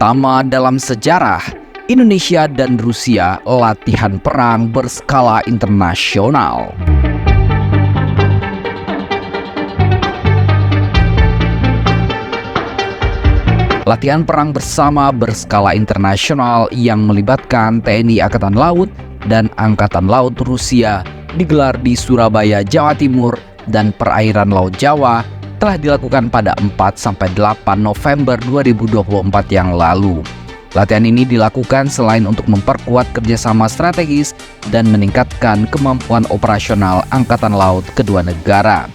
pertama dalam sejarah, Indonesia dan Rusia latihan perang berskala internasional. Latihan perang bersama berskala internasional yang melibatkan TNI Angkatan Laut dan Angkatan Laut Rusia digelar di Surabaya, Jawa Timur dan perairan Laut Jawa telah dilakukan pada 4-8 November 2024 yang lalu. Latihan ini dilakukan selain untuk memperkuat kerjasama strategis dan meningkatkan kemampuan operasional Angkatan Laut kedua negara.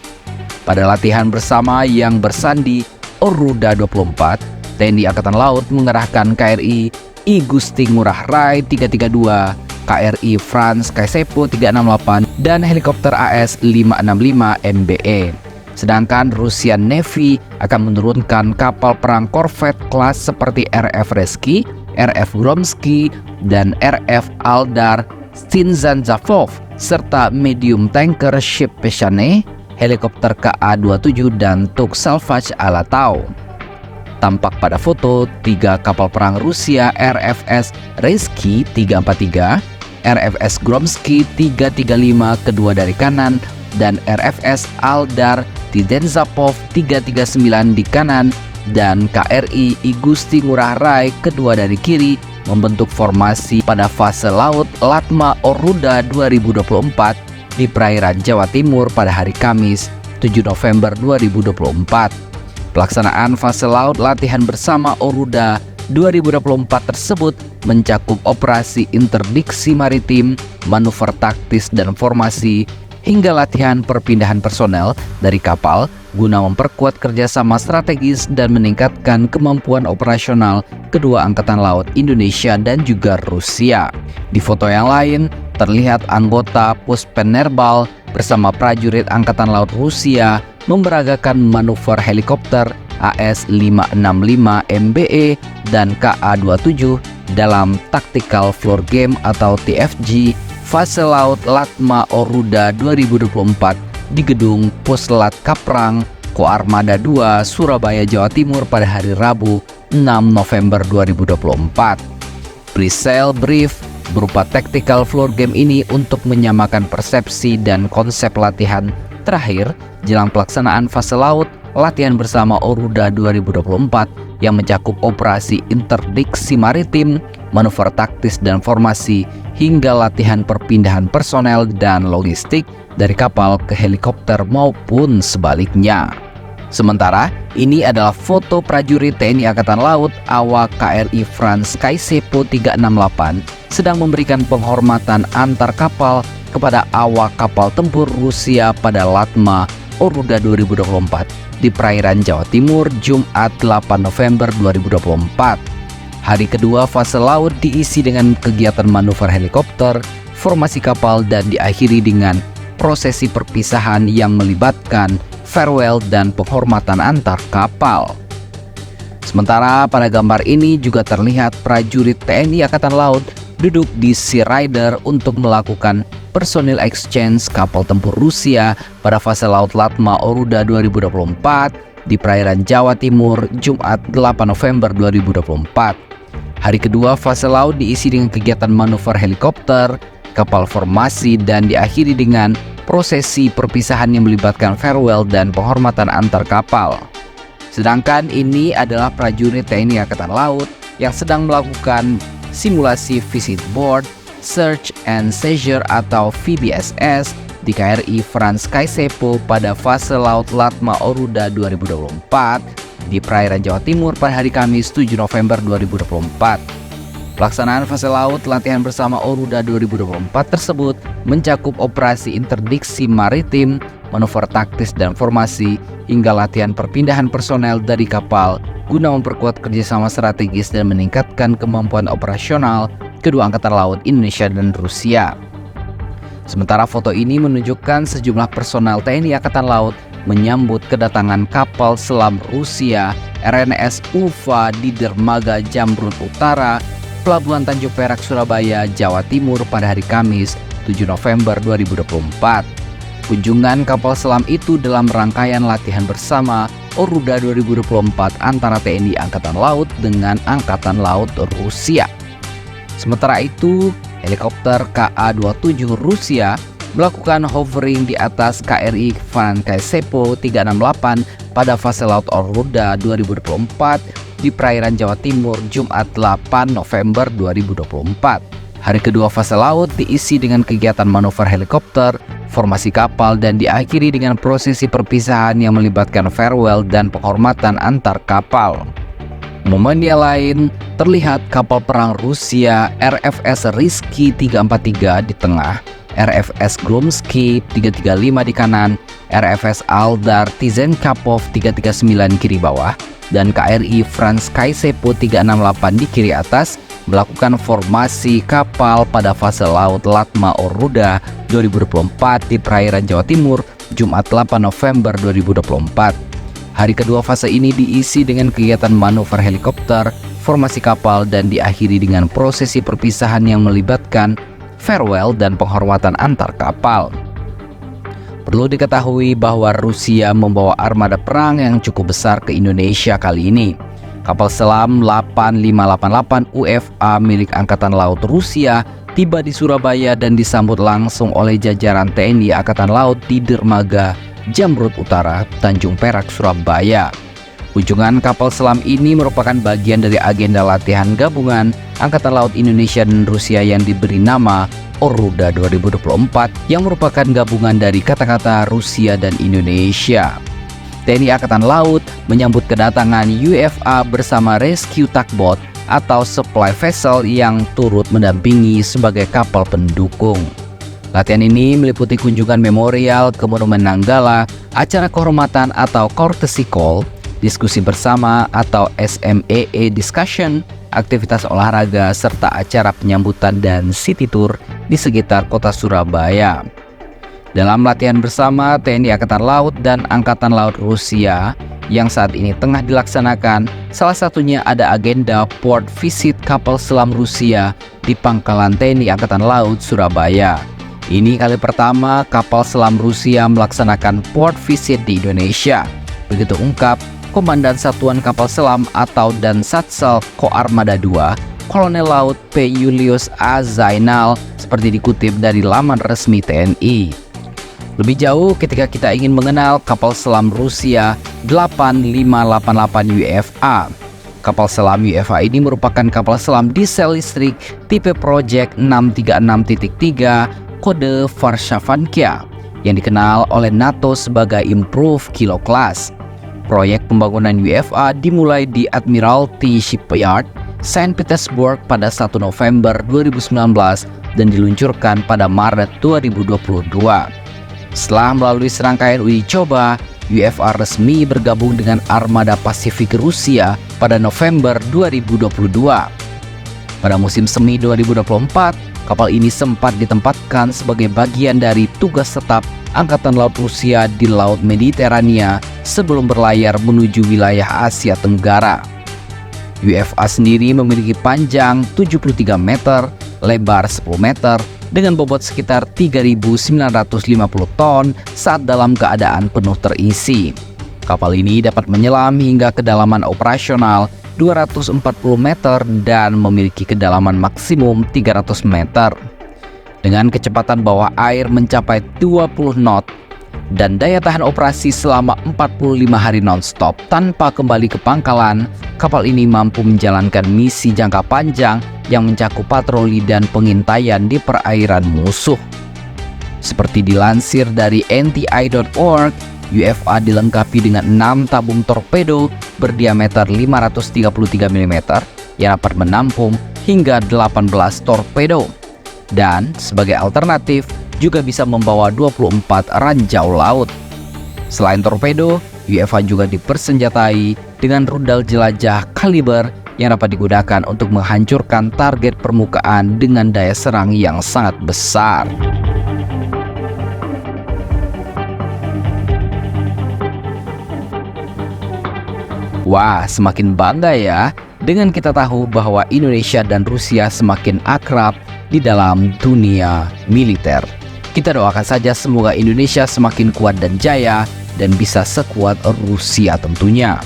Pada latihan bersama yang bersandi Oruda 24, TNI Angkatan Laut mengerahkan KRI I Gusti Ngurah Rai 332, KRI Franz Kaisepo 368, dan helikopter AS 565 MBE. Sedangkan Russian Navy akan menurunkan kapal perang korvet kelas seperti RF Reski, RF Gromsky, dan RF Aldar Stinzanzavov, serta medium tanker ship Peshane, helikopter KA-27, dan Tug Salvage Alatau. Tampak pada foto 3 kapal perang Rusia RFS Reski 343, RFS Gromsky 335 kedua dari kanan, dan RFS Aldar Tidenzapov 339 di kanan, dan KRI I Gusti Ngurah Rai kedua dari kiri membentuk formasi pada fase laut Latma Oruda 2024 di perairan Jawa Timur pada hari Kamis 7 November 2024. Pelaksanaan fase laut latihan bersama Oruda 2024 tersebut mencakup operasi interdiksi maritim, manuver taktis dan formasi, hingga latihan perpindahan personel dari kapal guna memperkuat kerjasama strategis dan meningkatkan kemampuan operasional kedua Angkatan Laut Indonesia dan juga Rusia. Di foto yang lain, terlihat anggota Puspenerbal bersama prajurit Angkatan Laut Rusia memberagakan manuver helikopter AS-565 MBE dan KA-27 dalam Tactical Floor Game atau TFG fase laut Latma Oruda 2024 di gedung Puslat Kaprang, Koarmada 2, Surabaya, Jawa Timur pada hari Rabu 6 November 2024. Pre-sale brief berupa Tactical Floor Game ini untuk menyamakan persepsi dan konsep latihan terakhir jelang pelaksanaan fase laut latihan bersama Oruda 2024 yang mencakup operasi interdiksi maritim, manuver taktis dan formasi, hingga latihan perpindahan personel dan logistik dari kapal ke helikopter maupun sebaliknya. Sementara, ini adalah foto prajurit TNI Angkatan Laut awak KRI Franz Kaisepo 368 sedang memberikan penghormatan antar kapal kepada awak kapal tempur Rusia pada Latma Oruda 2024 di perairan Jawa Timur Jumat 8 November 2024. Hari kedua fase laut diisi dengan kegiatan manuver helikopter, formasi kapal, dan diakhiri dengan prosesi perpisahan yang melibatkan farewell dan penghormatan antar kapal. Sementara pada gambar ini juga terlihat prajurit TNI Angkatan Laut duduk di Sea Rider untuk melakukan personil exchange kapal tempur Rusia pada fase laut Latma Oruda 2024 di perairan Jawa Timur Jumat 8 November 2024. Hari kedua fase laut diisi dengan kegiatan manuver helikopter, kapal formasi, dan diakhiri dengan prosesi perpisahan yang melibatkan farewell dan penghormatan antar kapal. Sedangkan ini adalah prajurit TNI Angkatan Laut yang sedang melakukan simulasi visit board, search and seizure atau VBSS di KRI Franz Kaisepo pada fase laut Latma Oruda 2024 di perairan Jawa Timur pada hari Kamis 7 November 2024. Pelaksanaan fase laut latihan bersama Oruda 2024 tersebut mencakup operasi interdiksi maritim, manuver taktis dan formasi, hingga latihan perpindahan personel dari kapal guna memperkuat kerjasama strategis dan meningkatkan kemampuan operasional kedua Angkatan Laut Indonesia dan Rusia. Sementara foto ini menunjukkan sejumlah personel TNI Angkatan Laut menyambut kedatangan kapal selam Rusia RNS Uva di dermaga Jamrud Utara, Pelabuhan Tanjung Perak, Surabaya, Jawa Timur pada hari Kamis 7 November 2024. Kunjungan kapal selam itu dalam rangkaian latihan bersama Oruda 2024 antara TNI Angkatan Laut dengan Angkatan Laut Rusia. Sementara itu, helikopter Ka-27 Rusia melakukan hovering di atas KRI Francaise-Sepo 368 pada fase laut Oruda 2024 di perairan Jawa Timur Jumat 8 November 2024. Hari kedua fase laut diisi dengan kegiatan manuver helikopter, formasi kapal, dan diakhiri dengan prosesi perpisahan yang melibatkan farewell dan penghormatan antar kapal. Momen yang lain terlihat kapal perang Rusia RFS Rizky 343 di tengah, RFS Gromsky 335 di kanan, RFS Aldar Tizenkapov 339 kiri bawah, dan KRI Francaise-Sepo 368 di kiri atas melakukan formasi kapal pada fase laut Latma Oruda 2024 di perairan Jawa Timur Jumat 8 November 2024. Hari kedua fase ini diisi dengan kegiatan manuver helikopter, formasi kapal, dan diakhiri dengan prosesi perpisahan yang melibatkan farewell dan penghormatan antar kapal. Perlu diketahui bahwa Rusia membawa armada perang yang cukup besar ke Indonesia kali ini. Kapal selam 8588 UFA milik Angkatan Laut Rusia tiba di Surabaya dan disambut langsung oleh jajaran TNI Angkatan Laut di dermaga Jamrut Utara, Tanjung Perak, Surabaya. Kunjungan kapal selam ini merupakan bagian dari agenda latihan gabungan Angkatan Laut Indonesia dan Rusia yang diberi nama Oruda 2024 yang merupakan gabungan dari kata-kata Rusia dan Indonesia. TNI Angkatan Laut menyambut kedatangan UFA bersama Rescue Tugboat atau supply vessel yang turut mendampingi sebagai kapal pendukung. Latihan ini meliputi kunjungan memorial ke Monumen Nanggala, acara kehormatan atau courtesy call, diskusi bersama atau SMEE discussion, aktivitas olahraga, serta acara penyambutan dan city tour di sekitar kota Surabaya. Dalam latihan bersama TNI Angkatan Laut dan Angkatan Laut Rusia yang saat ini tengah dilaksanakan, salah satunya ada agenda port visit kapal selam Rusia di Pangkalan TNI Angkatan Laut Surabaya. Ini kali pertama kapal selam Rusia melaksanakan port visit di Indonesia. Begitu ungkap Komandan Satuan Kapal Selam atau Dansatsel Koarmada II, Kolonel Laut P. Julius A. Zainal, seperti dikutip dari laman resmi TNI. Lebih jauh ketika kita ingin mengenal kapal selam Rusia 8588 UFA. Kapal selam UFA ini merupakan kapal selam diesel listrik tipe Project 636.3 kode Varshavankia yang dikenal oleh NATO sebagai Improved Kilo Class. Proyek pembangunan UFA dimulai di Admiralty Shipyard, Saint Petersburg pada 1 November 2019 dan diluncurkan pada Maret 2022. Setelah melalui serangkaian uji coba, UFA resmi bergabung dengan Armada Pasifik Rusia pada November 2022. Pada musim semi 2024, kapal ini sempat ditempatkan sebagai bagian dari tugas tetap Angkatan Laut Rusia di Laut Mediterania sebelum berlayar menuju wilayah Asia Tenggara. UFA sendiri memiliki panjang 73 meter, lebar 10 meter, dengan bobot sekitar 3.950 ton saat dalam keadaan penuh terisi. Kapal ini dapat menyelam hingga kedalaman operasional 240 meter dan memiliki kedalaman maksimum 300 meter. Dengan kecepatan bawah air mencapai 20 knot dan daya tahan operasi selama 45 hari non-stop tanpa kembali ke pangkalan, kapal ini mampu menjalankan misi jangka panjang yang mencakup patroli dan pengintaian di perairan musuh. Seperti dilansir dari NTI.org, UFA dilengkapi dengan 6 tabung torpedo berdiameter 533 mm yang dapat menampung hingga 18 torpedo. Dan sebagai alternatif juga bisa membawa 24 ranjau laut. Selain torpedo, UFA juga dipersenjatai dengan rudal jelajah kaliber yang dapat digunakan untuk menghancurkan target permukaan dengan daya serang yang sangat besar. Wah, semakin bangga ya dengan kita tahu bahwa Indonesia dan Rusia semakin akrab di dalam dunia militer. Kita doakan saja semoga Indonesia semakin kuat dan jaya dan bisa sekuat Rusia tentunya.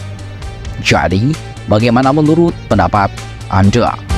Jadi, bagaimana menurut pendapat Anda?